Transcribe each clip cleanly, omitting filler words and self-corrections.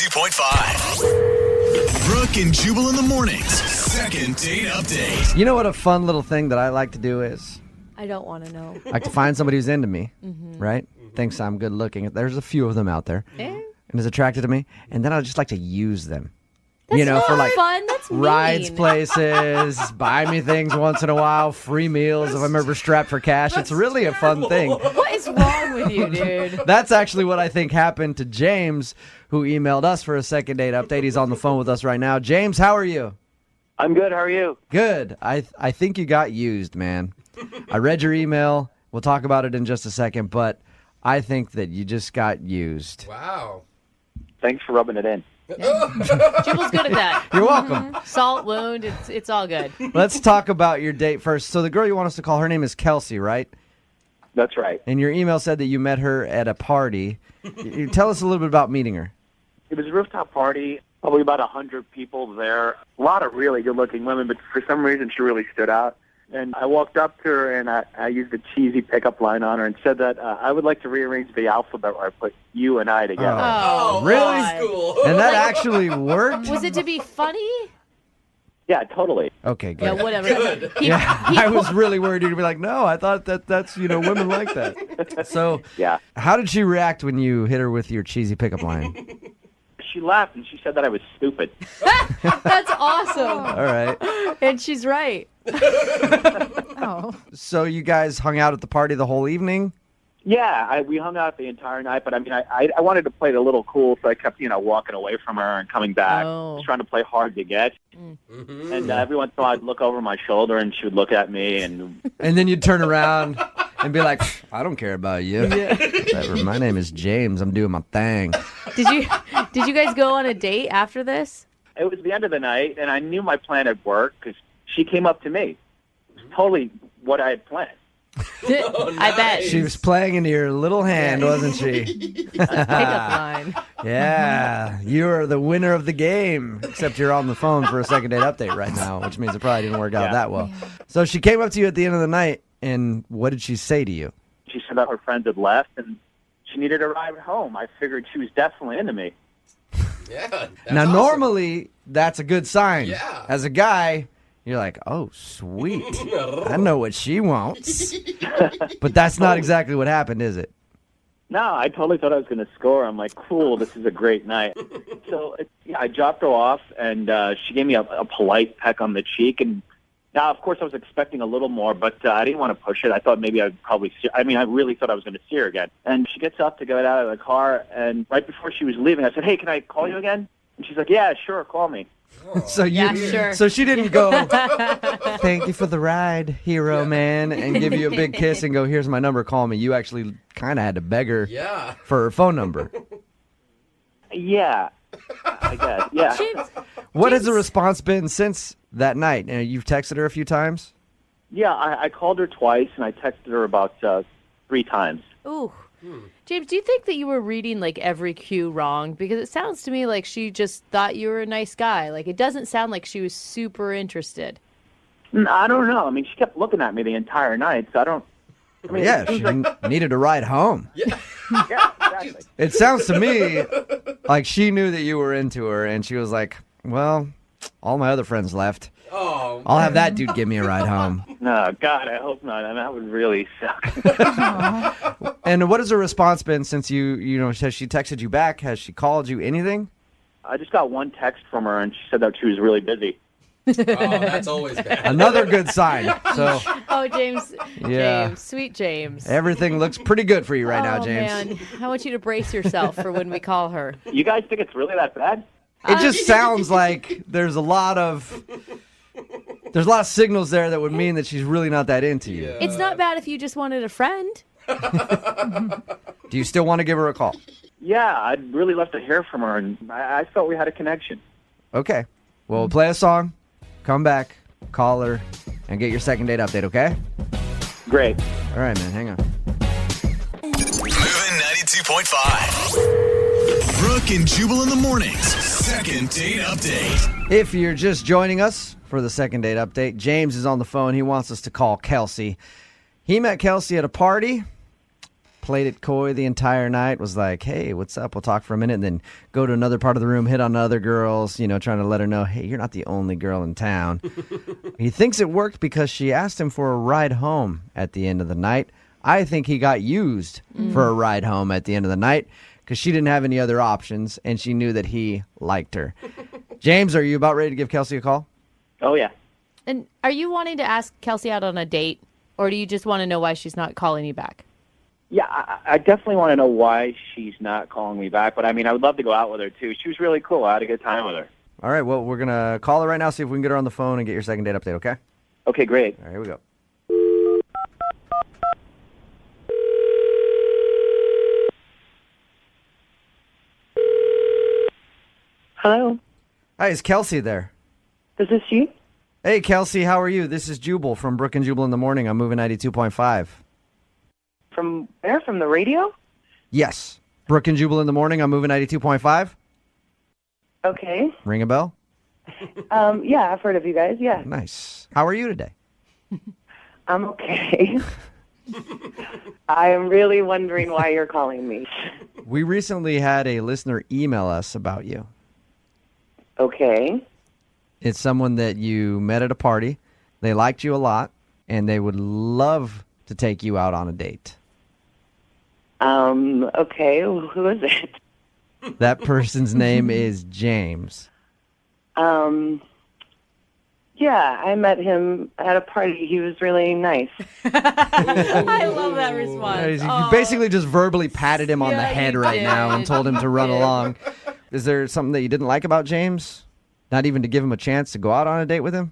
92.5. Brooke and Jubal in the mornings. Second date update. You know what a fun little thing that I like to do is? I don't want to know. I like to find somebody who's into me, right? Thinks I'm good looking. There's a few of them out there. And is attracted to me. And then I just like to use them. That's for like fun. That's mean. rides places, buy me things once in a while, free meals if I'm ever strapped for cash. It's really a fun thing. What is wrong with you, dude? That's actually what I think happened to James, who emailed us for a second date update. He's on the phone with us right now. James, how are you? I'm good. How are you? Good. I think you got used, man. I read your email. We'll talk about it in just a second, but I think that you just got used. Wow. Thanks for rubbing it in. Jubal's good at that. You're welcome. Salt wound. It's all good. Let's talk about your date first. So the girl you want us to call, her name is Kelsey, right? That's right. And your email said that you met her at a party. You tell us a little bit about meeting her. It was a rooftop party, probably about 100 people there. A lot of really good-looking women, but for some reason she really stood out. And I walked up to her, and I used a cheesy pickup line on her and said that I would like to rearrange the alphabet where I put you and I together. Oh, really? God. Cool. And that actually worked? Was it to be funny? Yeah, totally. Okay, good. Yeah, whatever. Good. I was really worried you'd be like, no, I thought that's women like that. So Yeah. how did she react when you hit her with your cheesy pickup line? She laughed, and she said that I was stupid. That's awesome. All right. And she's right. So you guys hung out at the party the whole evening? Yeah, we hung out the entire night, but I mean, I wanted to play it a little cool, so I kept, walking away from her and coming back. Oh. I was trying to play hard to get. And every once in a while I'd look over my shoulder, and she would look at me, and And then you'd turn around and be like, I don't care about you. Whatever. My name is James. I'm doing my thing. Did you guys go on a date after this? it was the end of the night, and I knew my plan had worked because she came up to me. It was totally what I had planned. I bet. She was playing into your little hand, wasn't she? Pickup line. Yeah, you're the winner of the game. Except you're on the phone for a second date update right now, which means it probably didn't work out that well. So she came up to you at the end of the night, and what did she say to you? She said that her friends had left, and she needed a ride home. I figured she was definitely into me. Yeah. That's Now, awesome. normally, that's a good sign. Yeah. As a guy, you're like, oh, sweet. I know what she wants. But that's not exactly what happened, is it? No, I totally thought I was going to score. I'm like, cool, this is a great night. So I dropped her off, and she gave me a polite peck on the cheek. And now, of course, I was expecting a little more, but I didn't want to push it. I thought maybe I'd probably see I really thought I was going to see her again. And she gets up to get out of the car, and right before she was leaving, I said, hey, can I call you again? And she's like, yeah, sure, call me. So Yeah, sure. So she didn't go, thank you for the ride, hero man, and give you a big kiss and go, here's my number, call me. You actually kind of had to beg her Yeah. for her phone number. Yeah, I guess, yeah. James, What has the response been since that night? You've texted her a few times? Yeah, I called her twice, and I texted her about 3 times. ooh. James, do you think that you were reading like every cue wrong? Because it sounds to me like she just thought you were a nice guy. Like it doesn't sound like she was super interested. I don't know. I mean, she kept looking at me the entire night, so I don't... I mean, Yeah, it she seems like, needed a ride home. yeah, exactly. It sounds to me like she knew that you were into her, and she was like, well, all my other friends left. Oh, I'll have that dude give me a ride home. No, God, I hope not. I mean, that would really suck. And what has her response been since has she texted you back? Has she called you anything? I just got one text from her, and she said that she was really busy. oh, that's always bad. Another good sign. So Oh, James. Yeah. James. Sweet James. everything looks pretty good for you right now, Oh, James. man. I want you to brace yourself for when we call her. You guys think it's really that bad? It just sounds like there's a lot of signals there that would mean that she's really not that into you. It's not bad if you just wanted a friend. Do you still want to give her a call? Yeah, I'd really love to hear from her, and I felt we had a connection. Okay. Well, we'll play a song, come back, call her, and get your second date update, okay? Great. All right, man, hang on. Moving 92.5. Brooke and Jubal in the mornings. Second date update. If you're just joining us for the second date update, James is on the phone. He wants us to call Kelsey. He met Kelsey at a party, played it coy the entire night, was like, hey, what's up? We'll talk for a minute, and then go to another part of the room, hit on other girls, trying to let her know, hey, you're not the only girl in town. He thinks it worked because she asked him for a ride home at the end of the night. I think he got used for a ride home at the end of the night because she didn't have any other options, and she knew that he liked her. James, are you about ready to give Kelsey a call? Oh, yeah. And are you wanting to ask Kelsey out on a date, or do you just want to know why she's not calling you back? Yeah, I definitely want to know why she's not calling me back. But, I would love to go out with her, too. She was really cool. I had a good time with her. All right, well, we're going to call her right now, see if we can get her on the phone and get your second date update, okay? Okay, great. All right, here we go. Hello, Hi, is Kelsey there? this is she. Hey, Kelsey, how are you? This is Jubal from Brooke and Jubal in the Morning. I'm moving 92.5. From where? From the radio? Yes. Brooke and Jubal in the Morning. I'm moving 92.5. Okay. Ring a bell? Yeah, I've heard of you guys. Yeah, Nice. How are you today? I'm okay. I am really wondering why you're calling me. We recently had a listener email us about you. Okay. It's someone that you met at a party. They liked you a lot, and they would love to take you out on a date. Okay. Who is it? That person's name is James. Yeah, I met him at a party. He was really nice. I love that response. You basically just verbally patted him on the head you right did. now and told him to run along. Is there something that you didn't like about James? Not even to give him a chance to go out on a date with him?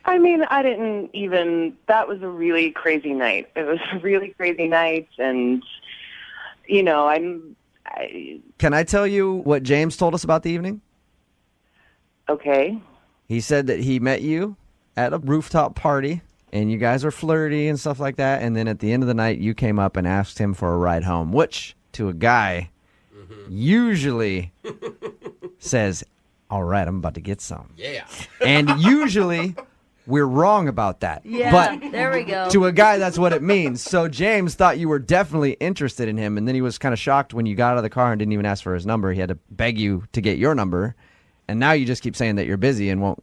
I mean, I didn't even, that was a really crazy night. It was a really crazy night, and, Can I tell you what James told us about the evening? okay. He said that he met you at a rooftop party, and you guys were flirty and stuff like that, and then at the end of the night, you came up and asked him for a ride home, which, to a guy, usually says, all right, I'm about to get some. Yeah. And usually, we're wrong about that. Yeah, But there we go. to a guy, that's what it means. So James thought you were definitely interested in him, and then he was kind of shocked when you got out of the car and didn't even ask for his number. He had to beg you to get your number, and now you just keep saying that you're busy and won't,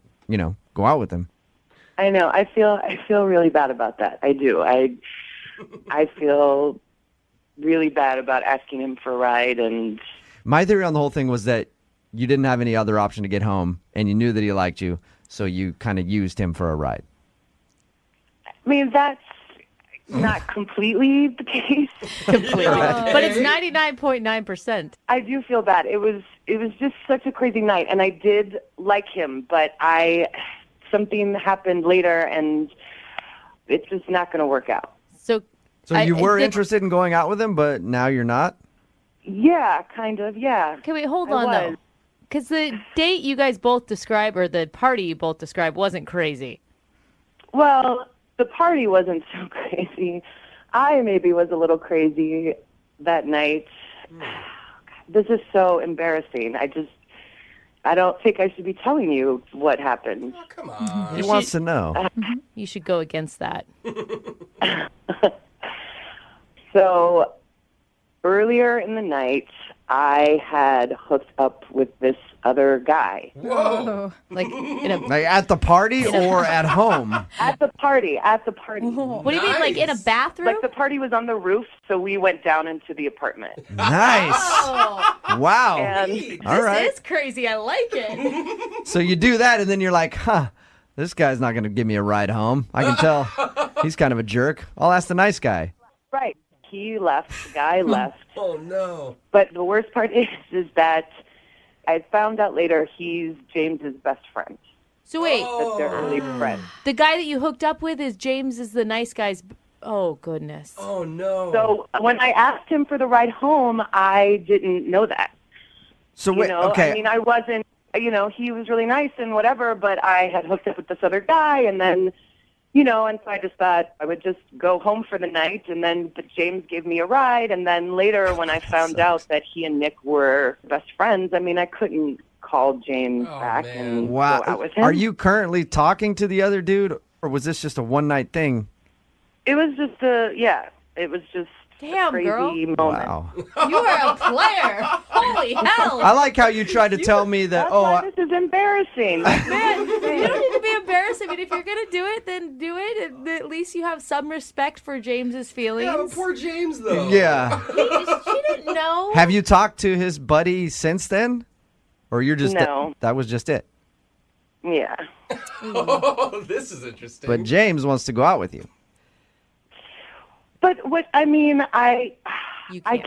go out with him. I know. I feel really bad about that. I do. I feel really bad about asking him for a ride, and My theory on the whole thing was that you didn't have any other option to get home, and you knew that he liked you, so you kind of used him for a ride. I mean, that's not completely the case. Completely. But it's 99.9%. I do feel bad. It was just such a crazy night, and I did like him, but something happened later, and it's just not going to work out. So You were did- interested in going out with him, but now you're not? Yeah, kind of, yeah. Okay, wait, hold I on, was. though. Because the date you guys both describe, or the party you both describe, wasn't crazy. Well, the party wasn't so crazy. I maybe was a little crazy that night. This is so embarrassing. I don't think I should be telling you what happened. Oh, come on. He wants to know. You should go against that. So earlier in the night, I had hooked up with this other guy Whoa. Like, in a, Like at the party or at home? at the party. what do you mean, like in a Nice. bathroom? Like the party was on the roof, so we went down into the apartment. Nice. Oh, Wow. And All right. this is crazy. I like it. So you do that, and then you're like, this guy's not going to give me a ride home. I can tell he's kind of a jerk. I'll ask the nice guy. right, he left. The guy left. Oh, no. But the worst part is that I found out later he's James's best friend. So wait, That they're really friends. the guy that you hooked up with is James is the nice guy's. Oh, goodness. Oh, no. So when I asked him for the ride home, I didn't know that. So wait, okay. I mean, I wasn't, he was really nice and whatever, but I had hooked up with this other guy, and then, and so I just thought I would just go home for the night, and then James gave me a ride, and then later when I found out that he and Nick were best friends, I mean, I couldn't call James back man. and Wow. go out with him. Are you currently talking to the other dude, or was this just a one-night thing? It was just it was just Damn, crazy girl. moment. Wow. You are a player. Holy hell. I like how you tried to tell me that. That's Oh, why this is embarrassing. Man, you don't need to be embarrassed. I mean, if you're going to do it, then do it. And at least you have some respect for James's feelings. Yeah, but poor James, though. yeah. She didn't know. Have you talked to his buddy since then, or you're just No. that was just it? Yeah. Oh, this is interesting. But James wants to go out with you. But what I mean, I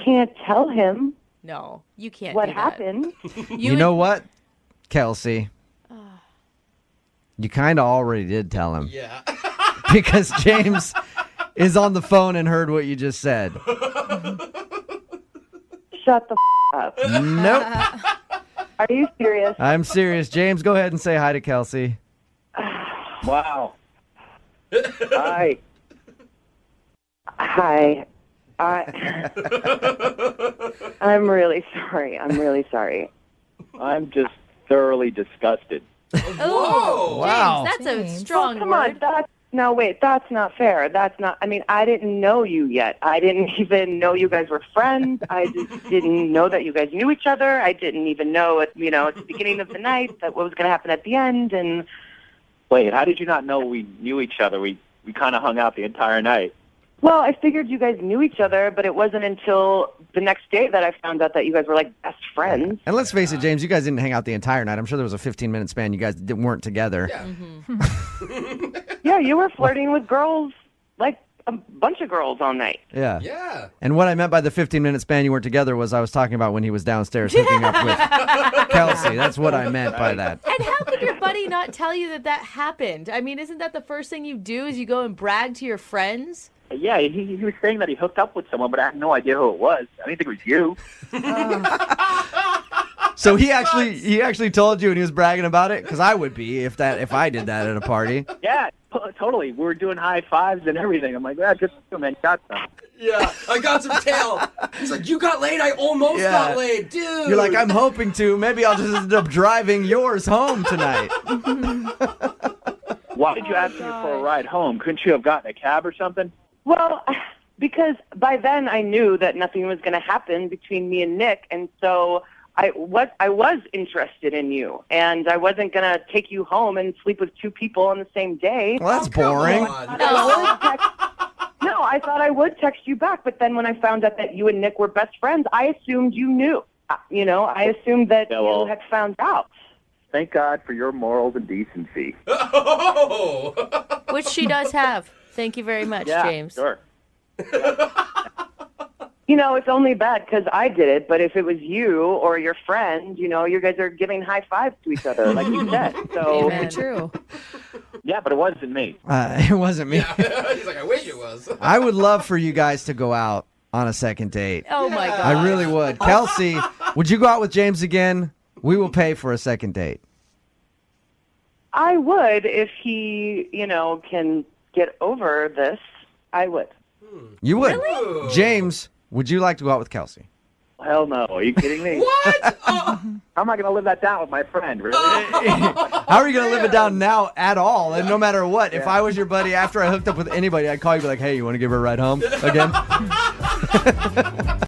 can't tell him No, you can't what do that. happened. You know what, Kelsey? You kind of already did tell him Yeah. because James is on the phone and heard what you just said. Shut the up. Nope. Are you serious? I'm serious. James, go ahead and say hi to Kelsey. Wow. Hi. Hi. I'm really sorry. I'm really sorry. I'm just thoroughly disgusted. Oh, Wow. James, that's a James. strong Come word. on. No, wait. That's not fair. That's not. I mean, I didn't know you yet. I didn't even know you guys were friends. I just didn't know that you guys knew each other. I didn't even know at the beginning of the night that what was going to happen at the end. And Wait, how did you not know we knew each other? We kind of hung out the entire night. well, I figured you guys knew each other, but it wasn't until the next day that I found out that you guys were like best friends. And let's face it, James, you guys didn't hang out the entire night. I'm sure there was a 15-minute span you guys weren't together. Yeah. Yeah, you were flirting with girls, like a bunch of girls all night. Yeah. Yeah. And what I meant by the 15-minute span you weren't together was I was talking about when he was downstairs hooking up with Kelsey. That's what I meant by that. And how could your buddy not tell you that happened? I mean, isn't that the first thing you do is you go and brag to your friends? Yeah, he was saying that he hooked up with someone, but I had no idea who it was. I didn't think it was you. So he actually told you and he was bragging about it? Because I would be if I did that at a party. Yeah, totally. We were doing high fives and everything. I'm like, yeah, good for you, man. Got some. Yeah. I got some tail. He's like, you got laid? I almost Yeah. got laid, dude. You're like, I'm hoping to. Maybe I'll just end up driving yours home tonight. Why did you ask me for a ride home? Couldn't you have gotten a cab or something? Well, because by then I knew that nothing was going to happen between me and Nick, and so I was interested in you, and I wasn't going to take you home and sleep with two people on the same day. Well, that's boring. No, I thought I would text you back, but then when I found out that you and Nick were best friends, I assumed you knew. I assumed that Yeah, well- you had found out. Thank God for your morals and decency. Oh. Which she does have. Thank you very much, Yeah, James. sure. It's only bad because I did it, but if it was you or your friend, you guys are giving high fives to each other, like you said. So Amen. True. Yeah, but it wasn't me. It wasn't me. He's like, I wish it was. I would love for you guys to go out on a second date. Oh, my God. I really would. Kelsey, would you go out with James again? We will pay for a second date. I would if he, can get over this. I would. You would. Really? James, would you like to go out with Kelsey? Hell no. Are you kidding me? What? How am I going to live that down with my friend? Really? How are you going to live it down now at all? And no matter what, if I was your buddy after I hooked up with anybody, I'd call you and be like, hey, you want to give her a ride home again?